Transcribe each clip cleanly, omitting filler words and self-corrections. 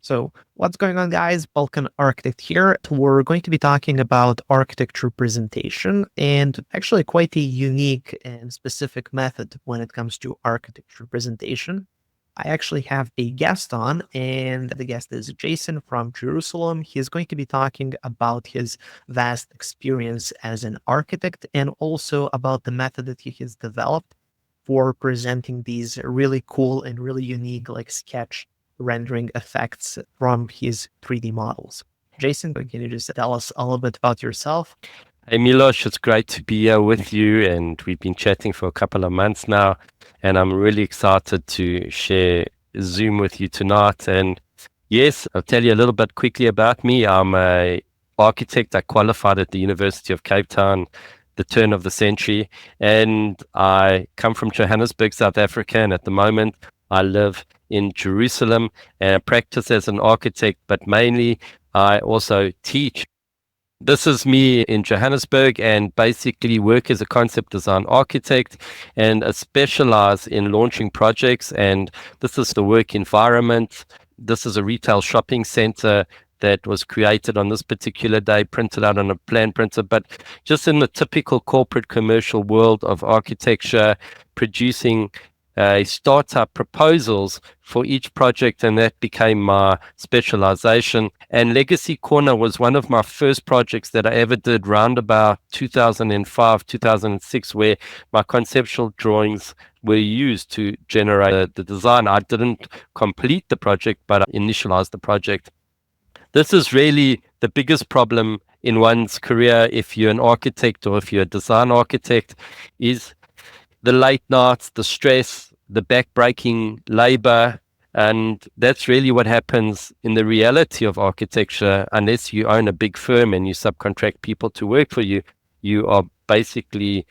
So what's going on, guys? Balkan Architect here. We're going to be talking about architecture presentation and actually quite a unique and specific method when it comes to architecture presentation. I actually have a guest on, and the guest is Jason from Jerusalem. He's going to be talking about his vast experience as an architect and also about the method that he has developed for presenting these really cool and really unique like sketch rendering effects from his 3D models. Jason, can you just tell us a little bit about yourself? Hey Milosh, it's great to be here with you, and we've been chatting for a couple of months now, and I'm really excited to share Zoom with you tonight. And yes, I'll tell you a little bit quickly about me. I'm a architect. I qualified at the University of Cape Town the turn of the century, and I come from Johannesburg, South Africa, and at the moment I live in Jerusalem and I practice as an architect, but mainly I also teach. This is me in Johannesburg, and basically work as a concept design architect, and I specialize in launching projects. And this is the work environment. This is a retail shopping center that was created on this particular day, printed out on a plan printer, but just in the typical corporate commercial world of architecture, producing startup proposals for each project, and that became my specialization. And Legacy Corner was one of my first projects that I ever did round about 2005, 2006, where my conceptual drawings were used to generate the design. I didn't complete the project, but I initialized the project. This is really the biggest problem in one's career if you're an architect or if you're a design architect, is the late nights, the stress, the back-breaking labor. And that's really what happens in the reality of architecture. Unless you own a big firm and you subcontract people to work for you, you are basically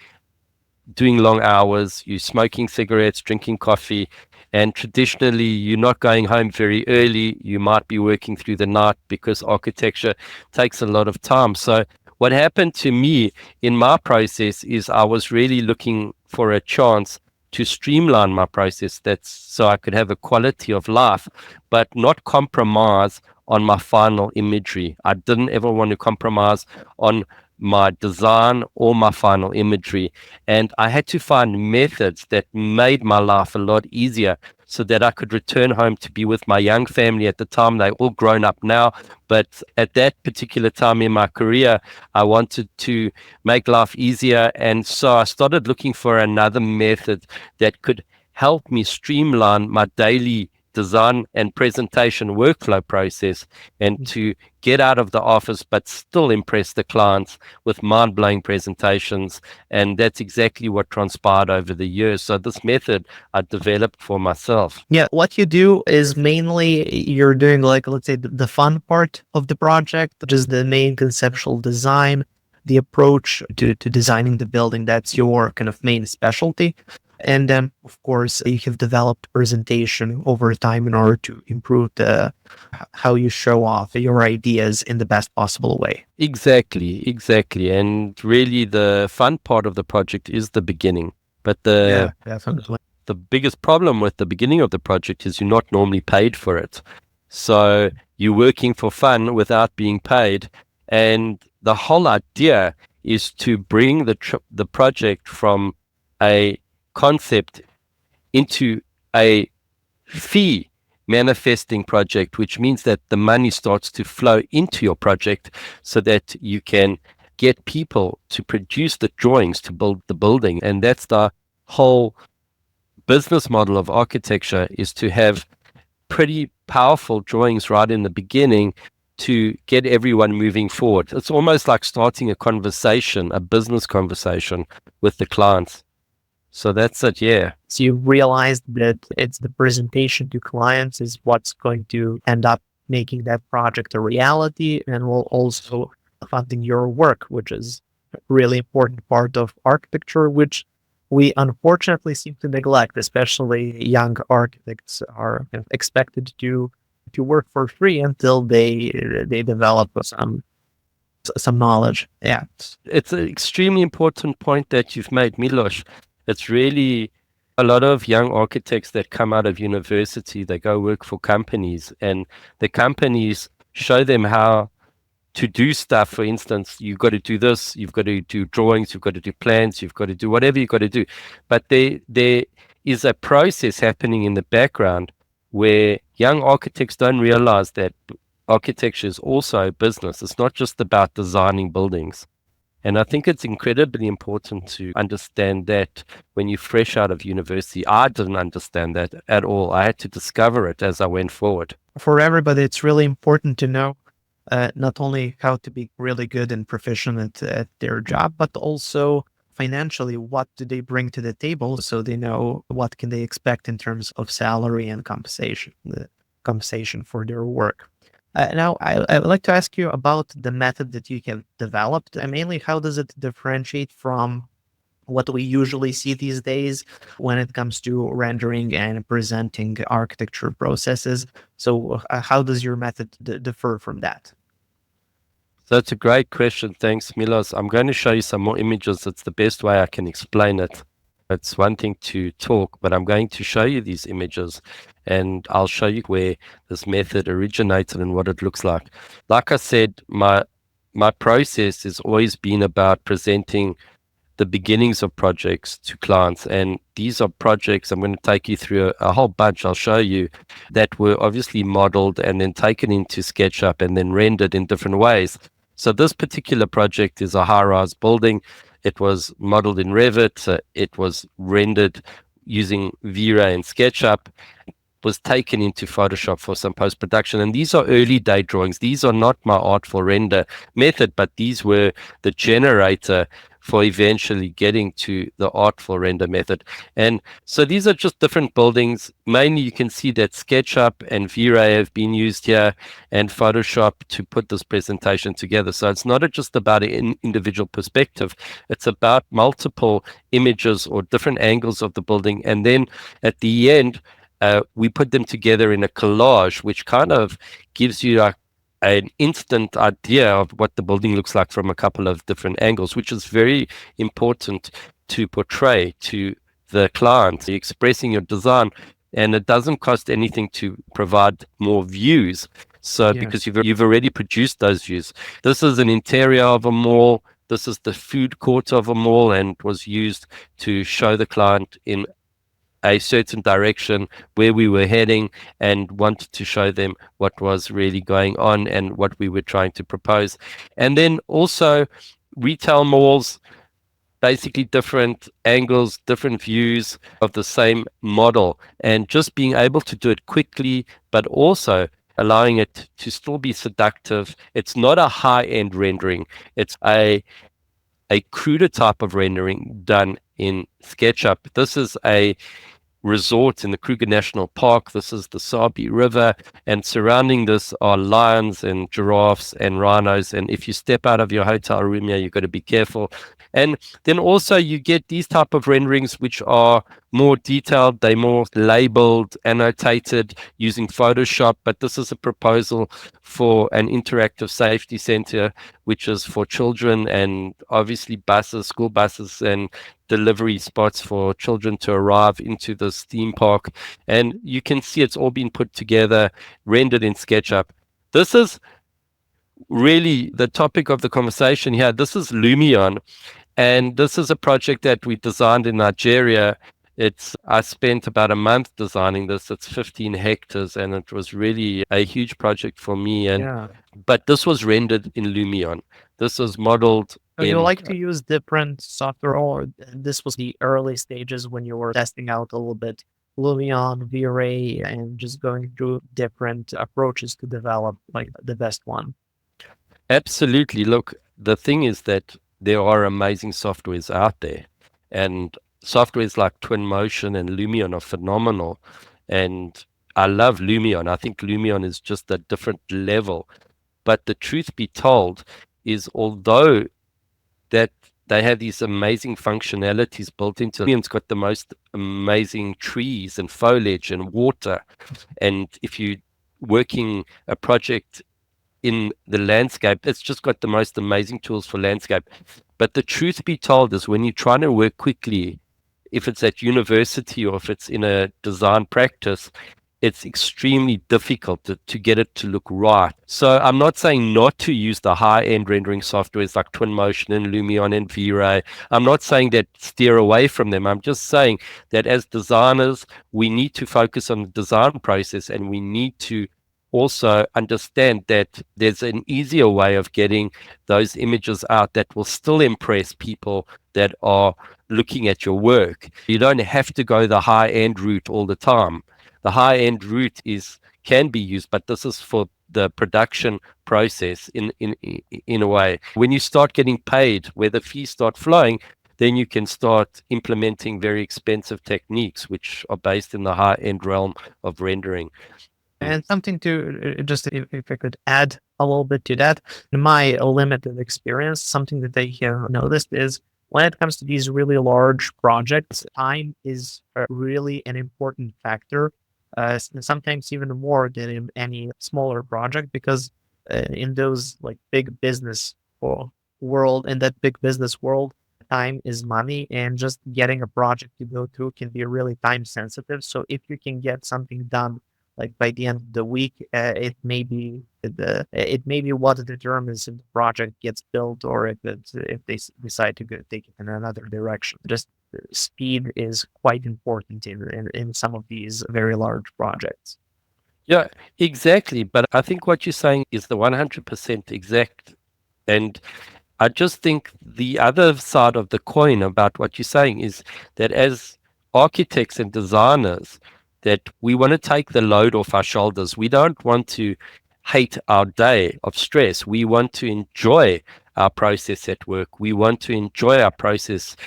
doing long hours, you're smoking cigarettes, drinking coffee, and traditionally you're not going home very early. You might be working through the night because architecture takes a lot of time. So what happened to me in my process is I was really looking for a chance to streamline my process, that's so I could have a quality of life, but not compromise on my final imagery. I didn't ever want to compromise on my design or my final imagery. And I had to find methods that made my life a lot easier so that I could return home to be with my young family. At the time, they're all grown up now, but at that particular time in my career, I wanted to make life easier. And so I started looking for another method that could help me streamline my daily design and presentation workflow process, and to get out of the office but still impress the clients with mind-blowing presentations. And that's exactly what transpired over the years. So this method I developed for myself. Yeah, what you do is mainly you're doing like, let's say, the fun part of the project, which is the main conceptual design, the approach to designing the building. That's your kind of main specialty. And then, of course, you have developed presentation over time in order to improve how you show off your ideas in the best possible way. Exactly. And really the fun part of the project is the beginning. But Definitely. the biggest problem with the beginning of the project is you're not normally paid for it. So you're working for fun without being paid. And the whole idea is to bring the project from a concept into a fee manifesting project, which means that the money starts to flow into your project so that you can get people to produce the drawings to build the building. And that's the whole business model of architecture, is to have pretty powerful drawings right in the beginning to get everyone moving forward. It's almost like starting a conversation, a business conversation with the clients. So that's it, yeah. So you realized that it's the presentation to clients is what's going to end up making that project a reality, and will also funding your work, which is a really important part of architecture, which we unfortunately seem to neglect. Especially young architects are expected to work for free until they develop some knowledge. It's an extremely important point that you've made, Milosh. It's really A lot of young architects that come out of university, they go work for companies, and the companies show them how to do stuff. For instance, you've got to do this, you've got to do drawings, you've got to do plans, you've got to do whatever you've got to do. But there is a process happening in the background where young architects don't realize that architecture is also a business. It's not just about designing buildings. And I think it's incredibly important to understand that when you're fresh out of university. I didn't understand that at all. I had to discover it as I went forward. For everybody, it's really important to know not only how to be really good and proficient at their job, but also financially, what do they bring to the table so they know what can they expect in terms of salary and compensation, the compensation for their work. Now, I would like to ask you about the method that you have developed. And mainly, how does it differentiate from what we usually see these days when it comes to rendering and presenting architecture processes? So, how does your method differ from that? So that's a great question. Thanks, Milos. I'm going to show you some more images. It's the best way I can explain it. It's one thing to talk, but I'm going to show you these images, and I'll show you where this method originated and what it looks like. Like I said, my process has always been about presenting the beginnings of projects to clients. And these are projects, I'm going to take you through a whole bunch, I'll show you, that were obviously modeled and then taken into SketchUp and then rendered in different ways. So this particular project is a high-rise building. It was modeled in Revit. It was rendered using V-Ray and SketchUp. Was taken into Photoshop for some post-production. And these are early day drawings. These are not my artful render method, but these were the generator for eventually getting to the artful render method. And so these are just different buildings. Mainly you can see that SketchUp and V-Ray have been used here and Photoshop to put this presentation together. So it's not just about an individual perspective. It's about multiple images or different angles of the building. And then at the end, we put them together in a collage, which kind of gives you an instant idea of what the building looks like from a couple of different angles, which is very important to portray to the client. You're expressing your design, and it doesn't cost anything to provide more views. So Yes. because you've already produced those views. This is an interior of a mall. This is the food court of a mall, and was used to show the client in a certain direction where we were heading, and wanted to show them what was really going on and what we were trying to propose. And then also retail malls, basically different angles, different views of the same model, and just being able to do it quickly, but also allowing it to still be seductive. It's not a high-end rendering. It's a cruder type of rendering done in SketchUp. This is a resort in the Kruger National Park. This is the Sabi River, and surrounding this are lions and giraffes and rhinos. And if you step out of your hotel room here, you've got to be careful. And then also you get these type of renderings which are more detailed, they're more labeled, annotated using Photoshop. But this is a proposal for an interactive safety center, which is for children, and obviously buses, school buses, and delivery spots for children to arrive into this theme park. And you can see it's all been put together, rendered in SketchUp. This is really the topic of the conversation here. This is Lumion, and this is a project that we designed in Nigeria. I spent about a month designing this. It's 15 hectares, and it was really a huge project for me. But this was rendered in Lumion. This was modeled. So you like to use different software, or this was the early stages when you were testing out a little bit Lumion, V-Ray, and just going through different approaches to develop like the best one? Absolutely. Look, the thing is that there are amazing softwares out there, and softwares like Twinmotion and Lumion are phenomenal. And I love Lumion. I think Lumion is just a different level. But the truth be told is, although that they have these amazing functionalities built into it, it's got the most amazing trees and foliage and water. And if you're working a project in the landscape, it's just got the most amazing tools for landscape. But the truth be told is, when you're trying to work quickly, if it's at university or if it's in a design practice, it's extremely difficult to get it to look right. So I'm not saying not to use the high-end rendering softwares like Twinmotion and Lumion and V-Ray. I'm not saying that steer away from them. I'm just saying that as designers, we need to focus on the design process, and we need to also understand that there's an easier way of getting those images out that will still impress people that are looking at your work. You don't have to go the high-end route all the time. The high-end route can be used, but this is for the production process in a way. When you start getting paid, where the fees start flowing, then you can start implementing very expensive techniques which are based in the high-end realm of rendering. And something to just, if I could add a little bit to that, in my limited experience, something that I have noticed is when it comes to these really large projects, time is really an important factor, sometimes even more than in any smaller project, because in those like big business world, in that big business world, time is money, and just getting a project to go through can be really time sensitive. So if you can get something done like by the end of the week, it may be what determines if the project gets built or if they decide to take it in another direction. Just speed is quite important in some of these very large projects. Yeah, exactly. But I think what you're saying is the 100% exact. And I just think the other side of the coin about what you're saying is that as architects and designers, that we want to take the load off our shoulders. We don't want to hate our day of stress. We want to enjoy our process at work. We want to enjoy our process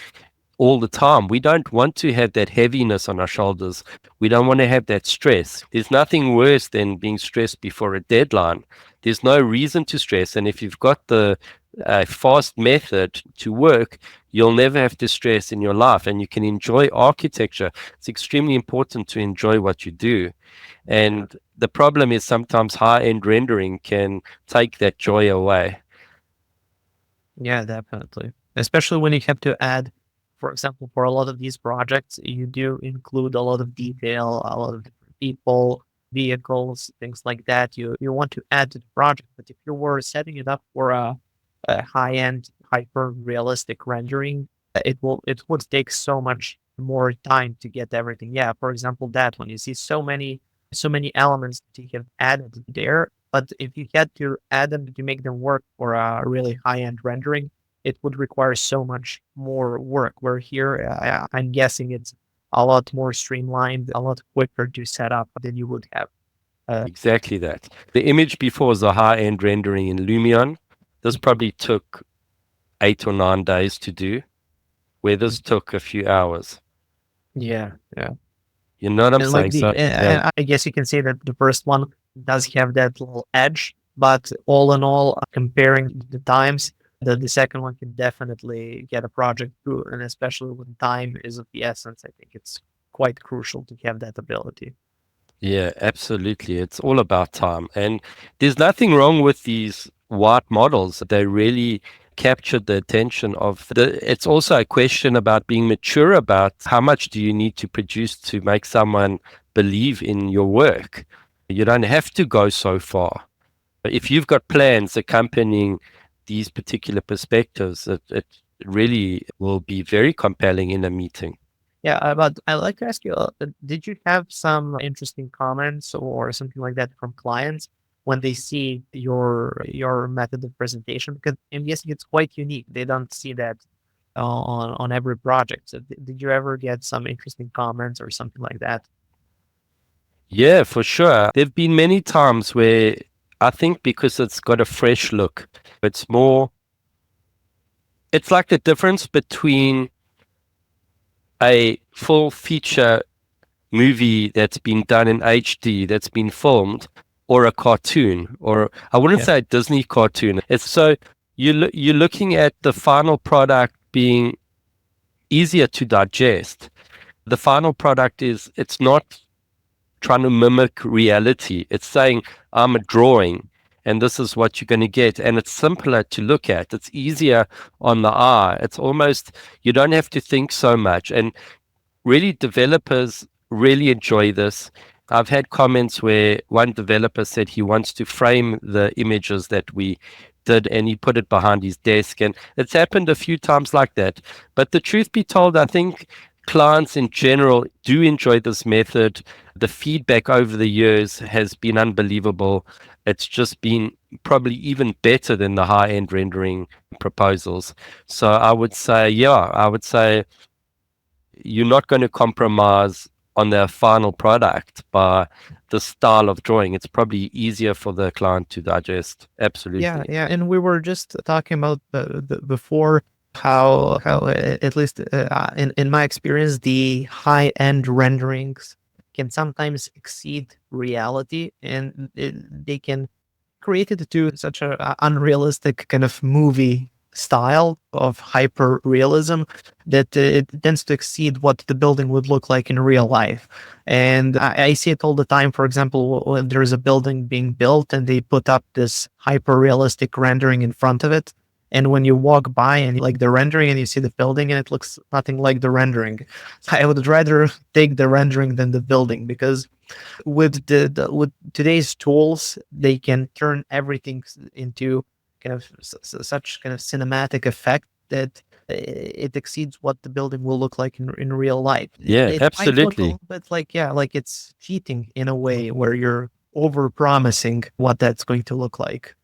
all the time. We don't want to have that heaviness on our shoulders. We don't want to have that stress. There's nothing worse than being stressed before a deadline. There's no reason to stress. And if you've got the fast method to work, you'll never have to stress in your life, and you can enjoy architecture. It's extremely important to enjoy what you do. And the problem is sometimes high-end rendering can take that joy away. Yeah, definitely. Especially when you have to add, for example, for a lot of these projects, you do include a lot of detail, a lot of different people, vehicles, things like that. You want to add to the project, but if you were setting it up for a high-end, hyper-realistic rendering, it would take so much more time to get everything. Yeah, for example, that when you see so many elements that you have added there, but if you had to add them to make them work for a really high-end rendering, it would require so much more work. Where here, I'm guessing it's a lot more streamlined, a lot quicker to set up than you would have. Exactly that. The image before was a high-end rendering in Lumion. This probably took 8 or 9 days to do, where this took a few hours. Yeah, yeah. You know what I'm And saying? So, yeah. I guess you can say that the first one does have that little edge, but all in all, comparing the times, the second one can definitely get a project through, and especially when time is of the essence, I think it's quite crucial to have that ability. Yeah, absolutely. It's all about time. And there's nothing wrong with these white models. They really captured the attention of it's also a question about being mature about how much do you need to produce to make someone believe in your work. You don't have to go so far. If you've got plans accompanying these particular perspectives, it really will be very compelling in a meeting. Yeah, but I'd like to ask you, did you have some interesting comments or something like that from clients when they see your method of presentation? Because I'm guessing it's quite unique. They don't see that on every project. So did you ever get some interesting comments or something like that? Yeah, for sure. There've been many times where I think because it's got a fresh look, it's like the difference between a full feature movie that's been done in HD, that's been filmed, or a cartoon, or I wouldn't say a Disney cartoon. It's so you're looking at the final product being easier to digest. The final product it's not trying to mimic reality. It's saying, I'm a drawing and this is what you're going to get. And it's simpler to look at. It's easier on the eye. It's almost, you don't have to think so much. And really developers really enjoy this. I've had comments where one developer said he wants to frame the images that we did and he put it behind his desk. And it's happened a few times like that. But the truth be told, I think clients in general do enjoy this method. The feedback over the years has been unbelievable. It's just been probably even better than the high-end rendering proposals. So I would say, you're not going to compromise on their final product by the style of drawing. It's probably easier for the client to digest. Absolutely. Yeah. And we were just talking about before how at least in my experience, the high end renderings can sometimes exceed reality, and they can create it to such a unrealistic kind of movie style of hyper realism that it tends to exceed what the building would look like in real life. And I see it all the time. For example, when there's a building being built and they put up this hyper realistic rendering in front of it. And when you walk by and you like the rendering and you see the building and it looks nothing like the rendering, I would rather take the rendering than the building, because with with today's tools, they can turn everything into kind of such kind of cinematic effect that it exceeds what the building will look like in real life. Yeah, It might look a absolutely. little bit like, yeah, like it's cheating in a way where you're over promising what that's going to look like.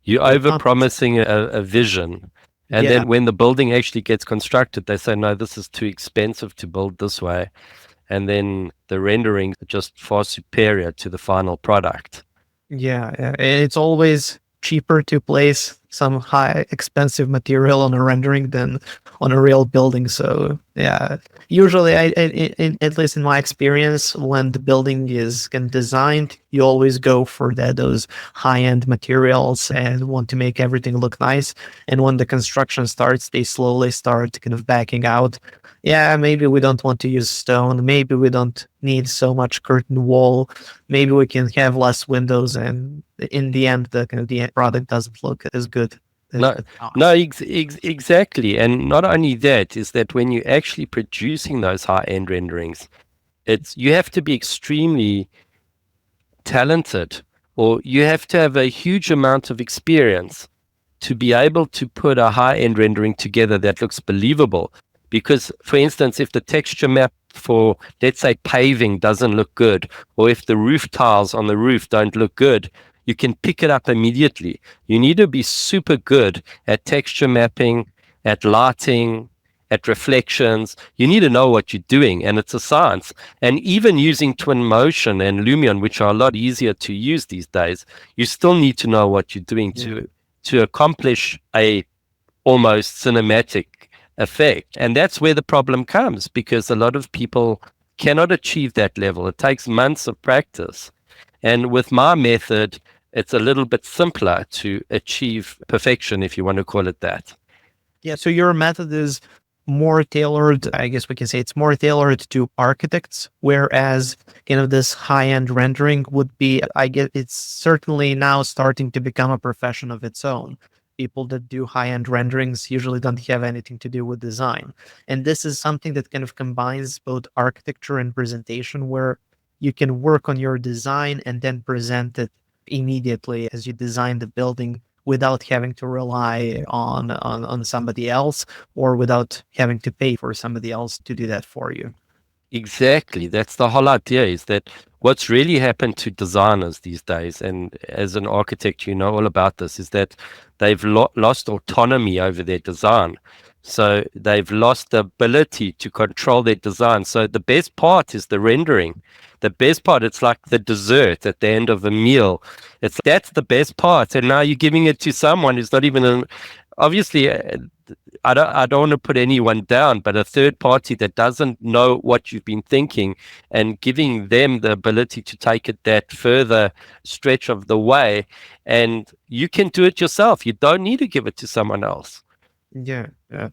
You're But it's over not. promising a vision. And Yeah, then when the building actually gets constructed, they say, no, this is too expensive to build this way. And then the rendering is just far superior to the final product. yeah. And it's always cheaper to place some high expensive material on a rendering than on a real building. So yeah, usually at least in my experience, when the building is kind of designed, you always go for those high end materials and want to make everything look nice. And when the construction starts, they slowly start kind of backing out. Yeah, maybe we don't want to use stone. Maybe we don't need so much curtain wall. Maybe we can have less windows, and in the end, the kind of the end product doesn't look as good as No, it thought. no, exactly. And not only that, is that when you're actually producing those high-end renderings, you have to be extremely talented, or you have to have a huge amount of experience to be able to put a high-end rendering together that looks believable. Because, for instance, if the texture map for, let's say, paving doesn't look good, or if the roof tiles on the roof don't look good, you can pick it up immediately. You need to be super good at texture mapping, at lighting, at reflections. You need to know what you're doing, and it's a science. And even using Twinmotion and Lumion, which are a lot easier to use these days, you still need to know what you're doing Yeah. to accomplish a almost cinematic effect. And that's where the problem comes, because a lot of people cannot achieve that level. It takes months of practice. And with my method, it's a little bit simpler to achieve perfection, if you want to call it that. Yeah. So your method is more tailored. I guess we can say it's more tailored to architects, whereas kind of this high end rendering would be, I guess it's certainly now starting to become a profession of its own. People that do high end renderings usually don't have anything to do with design. And this is something that kind of combines both architecture and presentation, where you can work on your design and then present it immediately as you design the building without having to rely on somebody else, or without having to pay for somebody else to do that for you. Exactly. That's the whole idea, is that what's really happened to designers these days, and as an architect, you know all about this, is that they've lost autonomy over their design. So they've lost the ability to control their design. So the best part is the rendering. The best part, it's like the dessert at the end of a meal. That's the best part. And now you're giving it to someone who's not even obviously, I don't want to put anyone down, but a third party that doesn't know what you've been thinking, and giving them the ability to take it that further stretch of the way, and you can do it yourself. You don't need to give it to someone else. Yeah, yeah.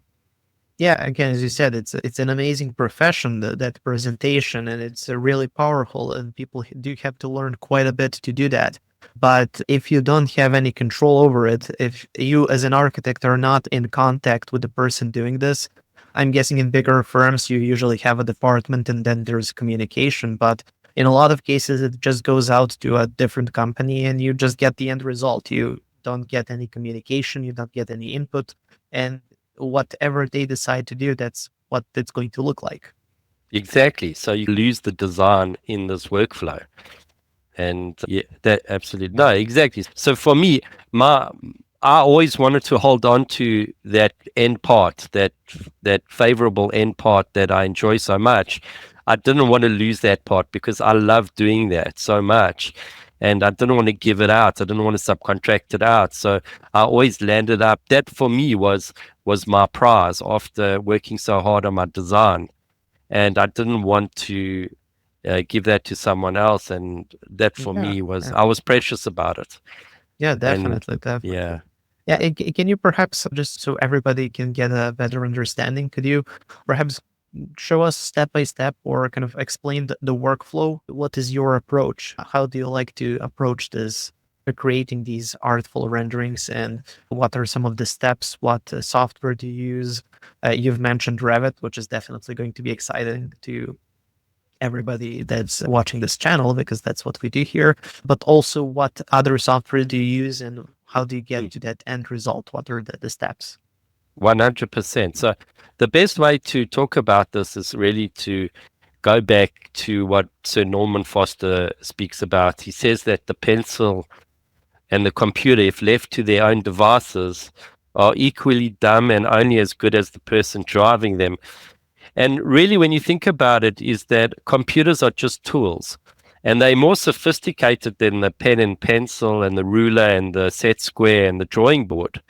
Yeah, again, as you said, it's an amazing profession, that presentation, and it's really powerful, and people do have to learn quite a bit to do that. But if you don't have any control over it, if you as an architect are not in contact with the person doing this, I'm guessing in bigger firms, you usually have a department and then there's communication. But in a lot of cases, it just goes out to a different company and you just get the end result. You don't get any communication, you don't get any input. And whatever they decide to do, that's what it's going to look like. Exactly. So you lose the design in this workflow. And yeah, that absolutely, no, exactly. So for me, I always wanted to hold on to that end part, that favorable end part that I enjoy so much. I didn't want to lose that part because I love doing that so much. And I didn't want to give it out. I didn't want to subcontract it out. So I always landed up. That for me was my prize after working so hard on my design. And I didn't want to give that to someone else. And that for me was, I was precious about it. Yeah, definitely. Yeah. Yeah. Can you perhaps, just so everybody can get a better understanding, could you perhaps show us step by step or kind of explain the workflow? What is your approach? How do you like to approach this, creating these artful renderings, and what are some of the steps? What software do you use? You've mentioned Revit, which is definitely going to be exciting to everybody that's watching this channel because that's what we do here. But also, what other software do you use and how do you get to that end result? What are the steps? 100%. So the best way to talk about this is really to go back to what Sir Norman Foster speaks about. He says that the pencil and the computer, if left to their own devices, are equally dumb and only as good as the person driving them. And really, when you think about it, is that computers are just tools. And they're more sophisticated than the pen and pencil and the ruler and the set square and the drawing board.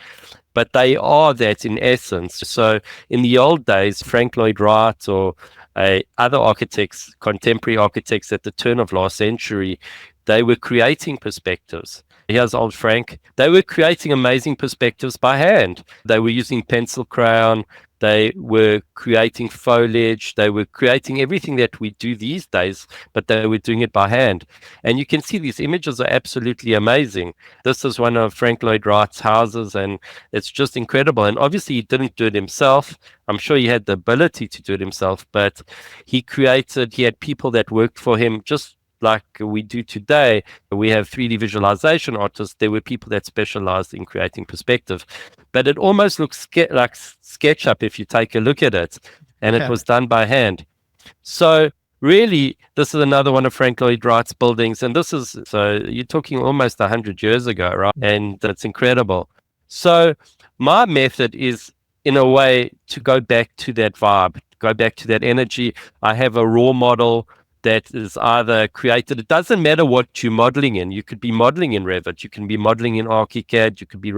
But they are that in essence. So in the old days, Frank Lloyd Wright or other architects, contemporary architects at the turn of last century, they were creating perspectives. Here's old Frank. They were creating amazing perspectives by hand. They were using pencil crayon. They were creating foliage. They were creating everything that we do these days, but they were doing it by hand. And you can see these images are absolutely amazing. This is one of Frank Lloyd Wright's houses, and it's just incredible. And obviously, he didn't do it himself. I'm sure he had the ability to do it himself, but he had people that worked for him just like we do today. We have 3D visualization artists. There were people that specialized in creating perspective, but it almost looks like SketchUp if you take a look at it, and it was done by hand. So really, this is another one of Frank Lloyd Wright's buildings, and so you're talking almost 100 years ago, right? And that's incredible. So my method is, in a way, to go back to that vibe, go back to that energy. I have a raw model that is either created. It doesn't matter what you're modeling in. You could be modeling in Revit, you can be modeling in ArchiCAD, you could be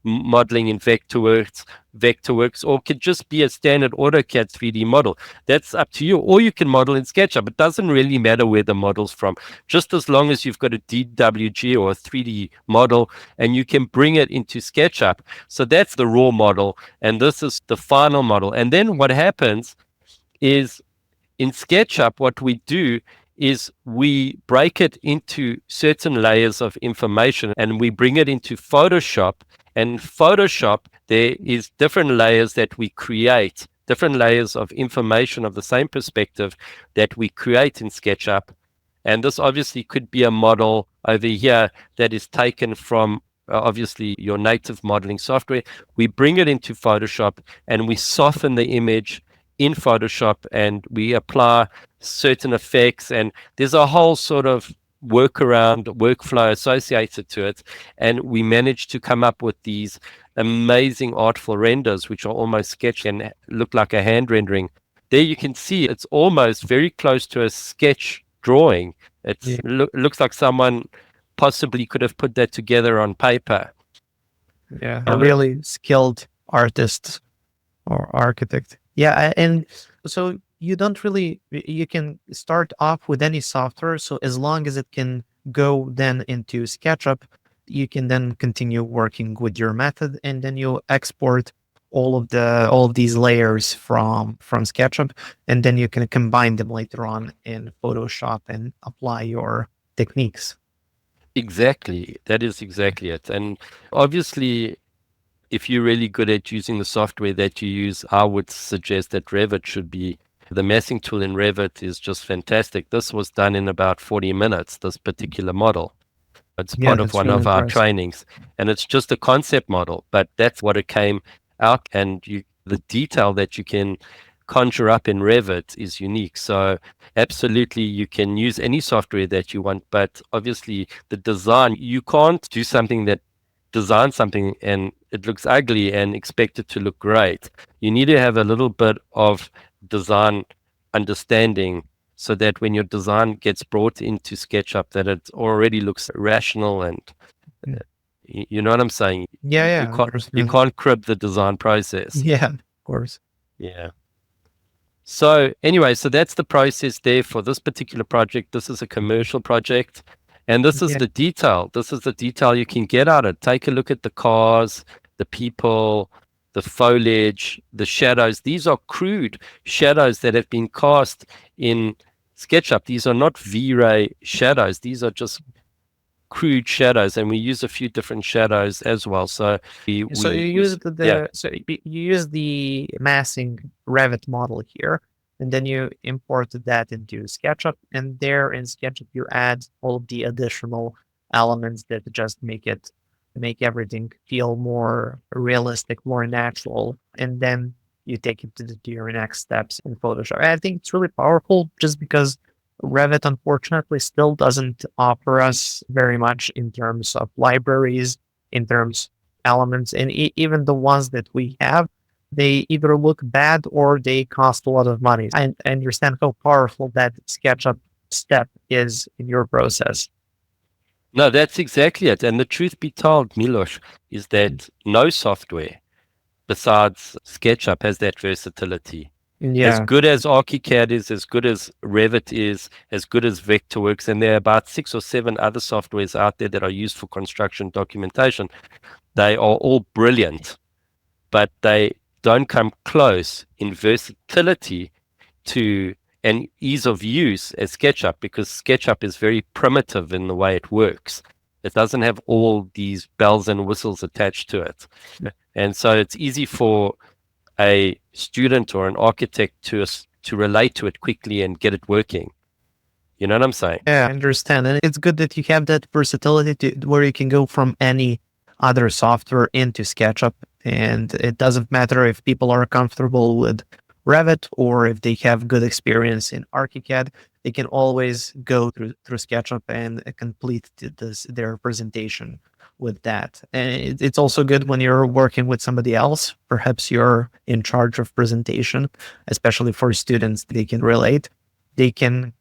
modeling in Vectorworks, or it could just be a standard AutoCAD 3D model. That's up to you. Or you can model in SketchUp. It doesn't really matter where the model's from, just as long as you've got a DWG or a 3D model and you can bring it into SketchUp. So that's the raw model, and this is the final model. And then what happens is, in SketchUp, what we do is we break it into certain layers of information and we bring it into Photoshop. And Photoshop, there is different layers that we create, different layers of information of the same perspective that we create in SketchUp. And this obviously could be a model over here that is taken from obviously your native modeling software. We bring it into Photoshop and we soften the image in Photoshop and we apply certain effects, and there's a whole sort of workflow associated to it, and we manage to come up with these amazing artful renders which are almost sketch and look like a hand rendering. There you can see it's almost very close to a sketch drawing. It looks like someone possibly could have put that together on paper. Yeah, a really skilled artist or architect. Yeah, and so you can start off with any software. So as long as it can go then into SketchUp, you can then continue working with your method, and then you export all of these layers from SketchUp, and then you can combine them later on in Photoshop and apply your techniques. Exactly. That is exactly it. And obviously, if you're really good at using the software that you use, I would suggest that Revit should be. The massing tool in Revit is just fantastic. This was done in about 40 minutes, this particular model. It's Yeah, part of that's one really of our impressive. trainings, and it's just a concept model, but that's what it came out. And the detail that you can conjure up in Revit is unique. So absolutely, you can use any software that you want, but obviously the design, you can't do something that design something and it looks ugly and expect it to look great. You need to have a little bit of design understanding so that when your design gets brought into SketchUp, that it already looks rational and Mm. you know what I'm saying? Yeah, You yeah, can't you understand. can't crib the design process. Yeah, of course. Yeah. So anyway, so that's the process there for this particular project. This is a commercial project. And this is Yeah. the detail. This is the detail you can get out of it. Take a look at the cars, the people, the foliage, the shadows. These are crude shadows that have been cast in SketchUp. These are not V-Ray shadows. These are just crude shadows, and we use a few different shadows as well. So So you we use yeah. you use the massing Revit model here, and then you imported that into SketchUp, and there in SketchUp you add all of the additional elements that just make everything feel more realistic, more natural, and then you take it to your next steps in Photoshop. I think it's really powerful just because Revit unfortunately still doesn't offer us very much in terms of libraries, in terms elements, and even the ones that we have, they either look bad or they cost a lot of money. I understand how powerful that SketchUp step is in your process. No, that's exactly it. And the truth be told, Milos, is that no software besides SketchUp has that versatility. As Yeah, good as ArchiCAD is, as good as Revit is, as good as Vectorworks, and there are about 6 or 7 other softwares out there that are used for construction documentation. They are all brilliant, but they don't come close in versatility to and ease of use as SketchUp, because SketchUp is very primitive in the way it works. It doesn't have all these bells and whistles attached to it. And so it's easy for a student or an architect to relate to it quickly and get it working. You know what I'm saying? yeah, I understand. And it's good that you have that versatility where you can go from any other software into SketchUp. And it doesn't matter if people are comfortable with Revit or if they have good experience in ArchiCAD, they can always go through SketchUp and complete their presentation with that. And it's also good when you're working with somebody else. Perhaps you're in charge of presentation, especially for students, they can relate. They can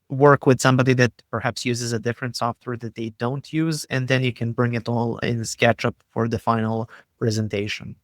work with somebody that perhaps uses a different software that they don't use, and then you can bring it all in SketchUp for the final presentation.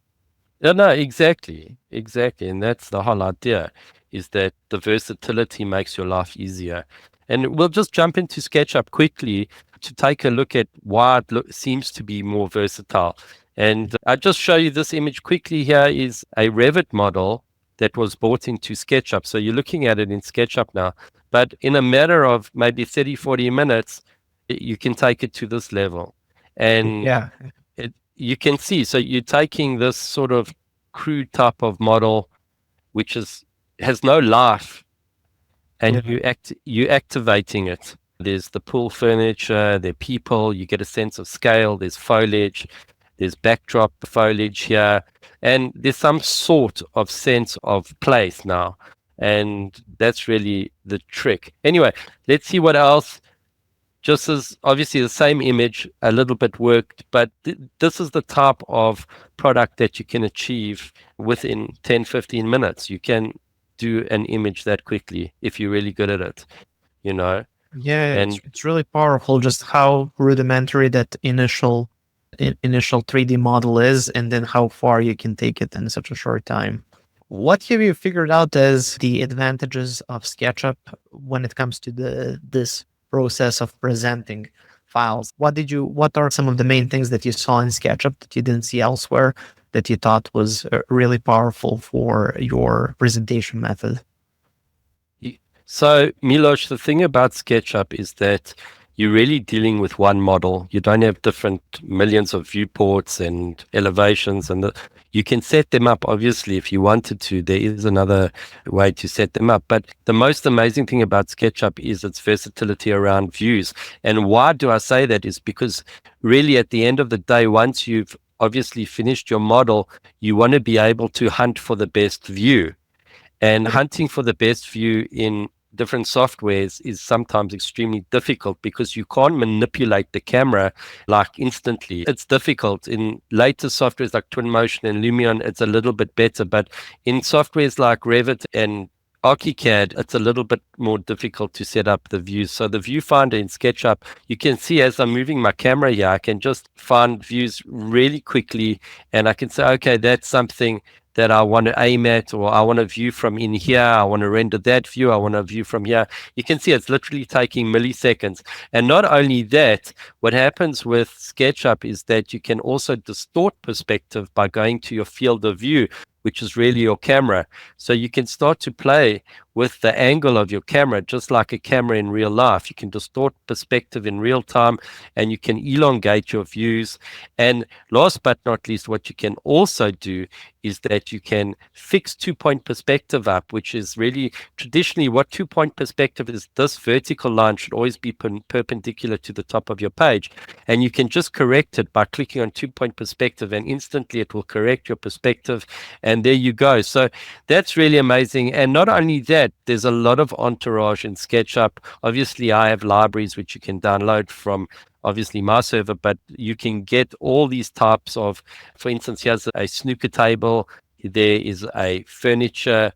Yeah, no, exactly. Exactly. And that's the whole idea, is that the versatility makes your life easier. And we'll just jump into SketchUp quickly to take a look at why it seems to be more versatile. And I just show you this image quickly. Here is a Revit model that was brought into SketchUp. So you're looking at it in SketchUp now, but in a matter of maybe 30, 40 minutes, you can take it to this level. And Yeah, you can see, so you're taking this sort of crude type of model, which has no life, and yeah, you're activating it. There's the pool furniture, there are people, you get a sense of scale, there's foliage, there's backdrop foliage here, and there's some sort of sense of place now. And that's really the trick. Anyway, let's see what else. Just as obviously the same image, a little bit worked, but this is the type of product that you can achieve within 10, 15 minutes. You can do an image that quickly if you're really good at it, you know? yeah. And It's really powerful just how rudimentary that initial 3D model is, and then how far you can take it in such a short time. What have you figured out as the advantages of SketchUp when it comes to this process of presenting files? What are some of the main things that you saw in SketchUp that you didn't see elsewhere that you thought was really powerful for your presentation method? so, Milosh, the thing about SketchUp is that you're really dealing with one model. You don't have different millions of viewports and elevations, and you can set them up. Obviously, if you wanted to, there is another way to set them up. But the most amazing thing about SketchUp is its versatility around views. And why do I say that? Is because really at the end of the day, once you've obviously finished your model, you want to be able to hunt for the best view. And hunting for the best view in different softwares is sometimes extremely difficult because you can't manipulate the camera like instantly. It's difficult. In later softwares like Twinmotion and Lumion, it's a little bit better. But in softwares like Revit and ArchiCAD, it's a little bit more difficult to set up the views. So the viewfinder in SketchUp, you can see as I'm moving my camera here, I can just find views really quickly, and I can say, okay, that's something that I want to aim at, or I want to view from in here, I want to render that view, I want to view from here. You can see it's literally taking milliseconds. And not only that, what happens with SketchUp is that you can also distort perspective by going to your field of view, which is really your camera. So you can start to play with the angle of your camera, just like a camera in real life. You can distort perspective in real time, and you can elongate your views. And last but not least, what you can also do is that you can fix 2-point perspective up, which is really traditionally what 2-point perspective is. This vertical line should always be perpendicular to the top of your page. And you can just correct it by clicking on 2-point perspective, and instantly it will correct your perspective. And there you go. So that's really amazing. And not only that, there's a lot of entourage in SketchUp. Obviously, I have libraries which you can download from obviously my server, but you can get all these types of, for instance, here's a snooker table, there is a furniture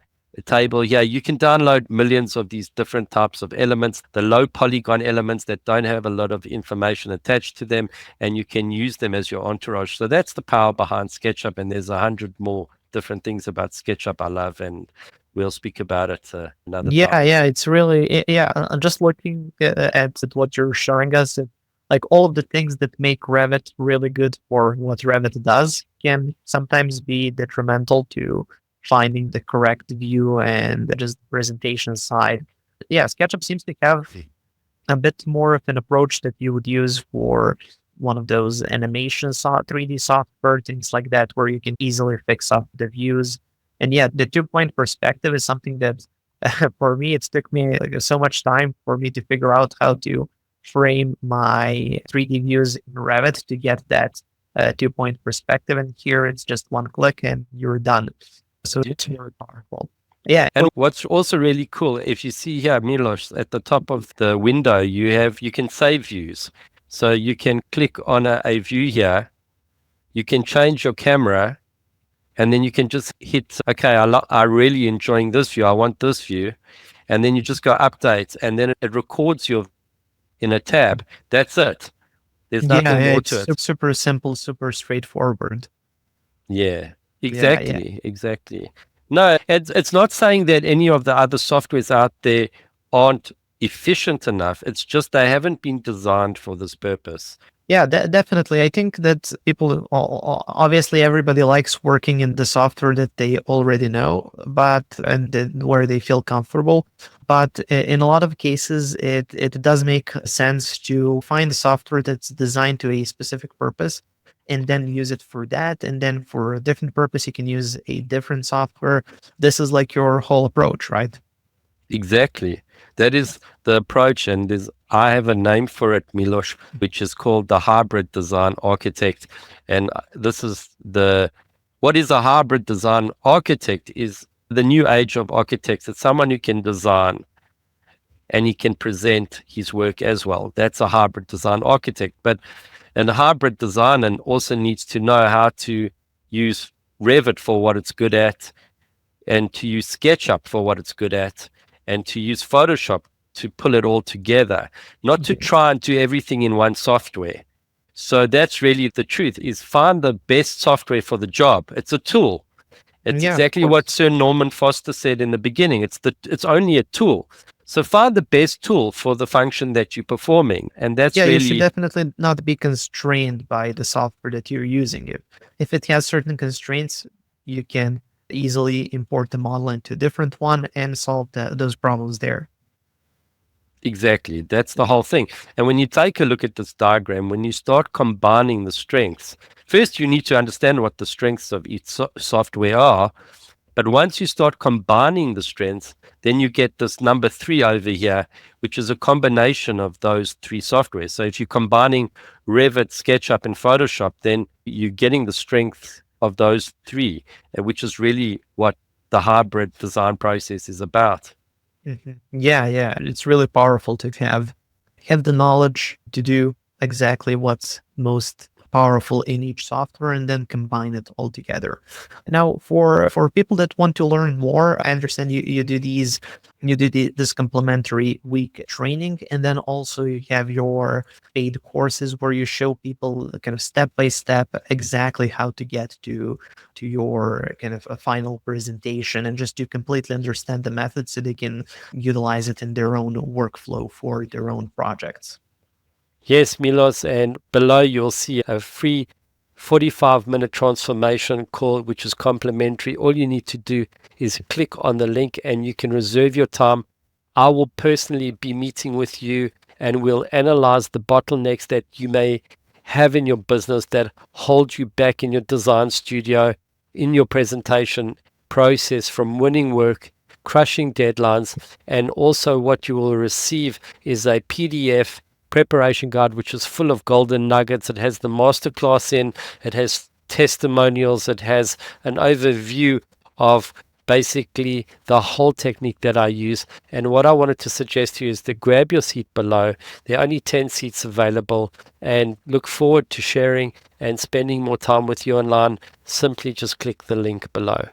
table. Yeah, you can download millions of these different types of elements, the low polygon elements that don't have a lot of information attached to them, and you can use them as your entourage. So that's the power behind SketchUp, and there's 100 more different things about SketchUp I love, and we'll speak about it another time. Yeah, it's really, yeah, I'm just looking at what you're showing us. Like all of the things that make Revit really good for what Revit does can sometimes be detrimental to finding the correct view and just the presentation side. Yeah, SketchUp seems to have a bit more of an approach that you would use for one of those animation 3D software, things like that, where you can easily fix up the views. And yeah, the 2-point perspective is something that for me, it took me like so much time for me to figure out how to frame my 3D views in Revit to get that 2-point perspective. And here it's just one click and you're done. So it's very powerful. Yeah. And what's also really cool, if you see here, Milos, at the top of the window, you can save views. So you can click on a view here, you can change your camera, and then you can just hit, okay, I'm really enjoying this view, I want this view. And then you just go update, and then it records your in a tab. That's it. There's nothing more to it. It's super simple, super straightforward. Yeah, exactly. No, it's not saying that any of the other softwares out there aren't efficient enough. It's just they haven't been designed for this purpose. Yeah, definitely. I think that people, obviously, everybody likes working in the software that they already know, and where they feel comfortable. But in a lot of cases, it does make sense to find software that's designed to a specific purpose, and then use it for that. And then for a different purpose, you can use a different software. This is like your whole approach, right? Exactly. That is the approach, and I have a name for it, Milos, which is called the hybrid design architect. And this is what is a hybrid design architect is the new age of architects. It's someone who can design and he can present his work as well. That's a hybrid design architect. But a hybrid designer also needs to know how to use Revit for what it's good at, and to use SketchUp for what it's good at, and to use Photoshop to pull it all together, not to try and do everything in one software. So that's really the truth, is find the best software for the job. It's a tool. It's exactly what Sir Norman Foster said in the beginning. It's only a tool. So find the best tool for the function that you're performing. And that's really... you should definitely not be constrained by the software that you're using. If it has certain constraints, you can easily import the model into a different one and solve those problems there. Exactly. That's the whole thing. And when you take a look at this diagram, when you start combining the strengths, first you need to understand what the strengths of each software are. But once you start combining the strengths, then you get this number 3 over here, which is a combination of those 3 softwares. So if you're combining Revit, SketchUp, and Photoshop, then you're getting the strength of those 3, which is really what the hybrid design process is about. Yeah, yeah. It's really powerful to have the knowledge to do exactly what's most powerful in each software and then combine it all together. Now, for people that want to learn more, I understand you do this complimentary week training, and then also you have your paid courses where you show people kind of step by step exactly how to get to your kind of a final presentation and just to completely understand the method so they can utilize it in their own workflow for their own projects. Yes, Milos, and below you'll see a free 45-minute transformation call, which is complimentary. All you need to do is click on the link and you can reserve your time. I will personally be meeting with you and we'll analyze the bottlenecks that you may have in your business that hold you back in your design studio, in your presentation process from winning work, crushing deadlines, and also what you will receive is a PDF preparation guide which is full of golden nuggets. It has the masterclass in, it has testimonials, it has an overview of basically the whole technique that I use. And what I wanted to suggest to you is to grab your seat below. There are only 10 seats available, and look forward to sharing and spending more time with you online. Simply just click the link below.